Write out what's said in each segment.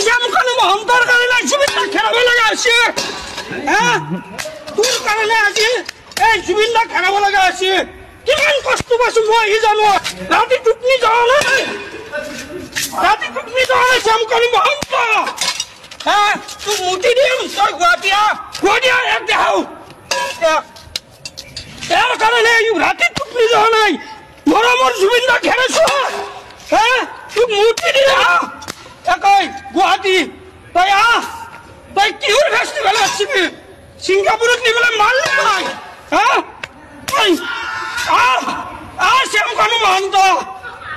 শ্যামকানু মহন্তৰ কাৰণে জুবিনদাক খেলাব লগা হৈছে তোৰ কাৰণে আজি এই জুবিনদাক খেলাব লগা হৈছে কিমান কষ্ট পাইছো মই ই জানো ৰাতি টোপনি যোৱা নাই শ্যামকানু মহন্ত তোক মুঠি দিম তই গুৱাহাটীয়া এক দেখাও ইয়াৰ কাৰণে ৰাতি টোপনি যোৱা নাই মৰমৰ জুবিনদাক খেলাইছো তোক মুঠি দিম একৈ গুৱাহাটী তই কিহৰ ফেষ্টিভেল আসছিবি সিঙ্গাপুৰত নিবলৈ মাল নাই শ্যামকানু মহন্ত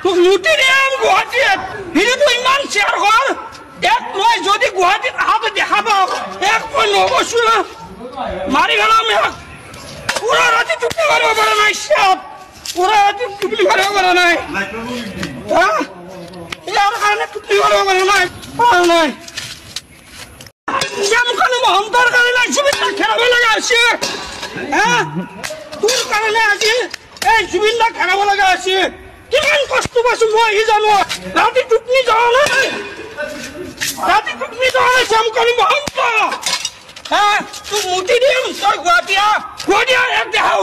তোক লুটি দিম গুৱাহাটীত ভিডিঅ'টো ইমান শ্বেয়াৰ কৰ এক মই যদি গুৱাহাটীত আহাতে দেখা পাওঁ এক মই নবসো মাৰি পেলাম পুৰা ৰাতি টোপনি মাৰিব পৰা নাই পুৰা ৰাতি টোপনি মাৰিব পৰা নাই ইয়াৰ কাৰণে টোপনি মাৰিব পৰা নাই শ্যামকানু মহন্তৰ কাৰণে জুবিনদাক খেলাব লগা হৈছে তোৰ কাৰণে আজি এই জুবিনদাক খেলাব লগা হৈছে কিমান কষ্ট পাইছো মই ই জানো ৰাতি টোপনি যোৱা নাই শ্যামকানু মহন্ত তোক মুঠি দিম তই গুৱাহাটীয়া এক দেখাও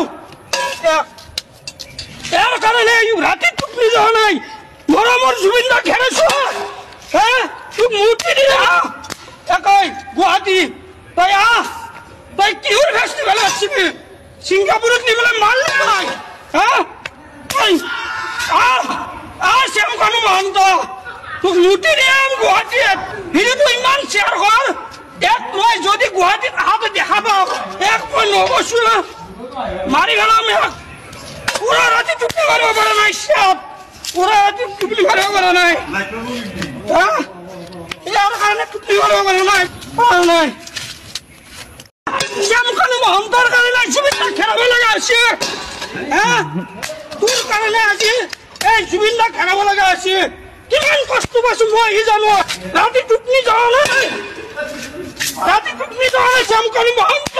ইয়াৰ কাৰণে ৰাতি টোপনি যোৱা নাই মৰমৰ জুবিনদাক খেলাইছো তোক মুঠি দিম একৈ গুৱাহাটী তই কিহৰ ফেষ্টিভেল আসছিবি সিঙ্গাপুৰত নিবলৈ মাল নাই শ্যামকানু মহন্ত তোক লুটি দিম গুৱাহাটীত ভিডিঅ'টো ইমান শ্বেয়াৰ কৰ এক মই যদি গুৱাহাটীত আহাতে দেখা পাওঁ এক মই নবসো মাৰি পেলাম পুৰা ৰাতি টোপনি মাৰিব পৰা নাই পুৰা ৰাতি টোপনি মাৰিব পৰা নাই ইয়াৰ কাৰণে টোপনি মাৰিব পৰা নাই শ্যামকানু মহন্তৰ কাৰণে জুবিনদাক খেলাব লগা হৈছে তোৰ কাৰণে আজি এই জুবিনদাক খেলাব লগা হৈছে কিমান কষ্ট পাইছো মই ই জানো ৰাতি টোপনি যোৱা নাই শ্যামকানু মহন্ত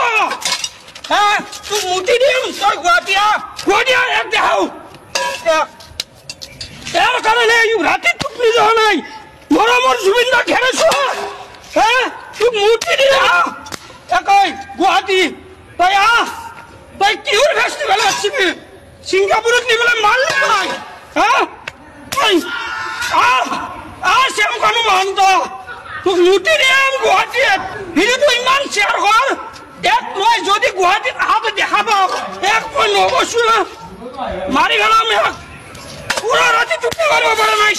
তোক মুঠি দিম তই গুৱাহাটীয়া এক দেখাও ইয়াৰ কাৰণে ৰাতি টোপনি যোৱা নাই মৰমৰ জুবিনদাক খেলাইছো তোক মুঠি দিম একৈ গুৱাহাটী তই কিহৰ ফেষ্টিভেল আসছিবি সিঙ্গাপুৰত নিবলৈ মাল নাই শ্যামকানু মহন্ত তোক লুটি দিম গুৱাহাটীত ভিডিঅ'টো ইমান শ্বেয়াৰ কৰ এক মই যদি গুৱাহাটীত আহাতে দেখা পাওঁ এক মই নবসো মাৰি পেলাম পুৰা ৰাতি টোপনি মাৰিব পৰা নাই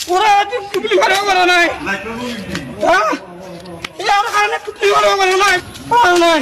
পুৰা ৰাতি টোপনি মাৰিব পৰা নাই ইয়াৰ কাৰণে টোপনি মাৰিব পৰা নাই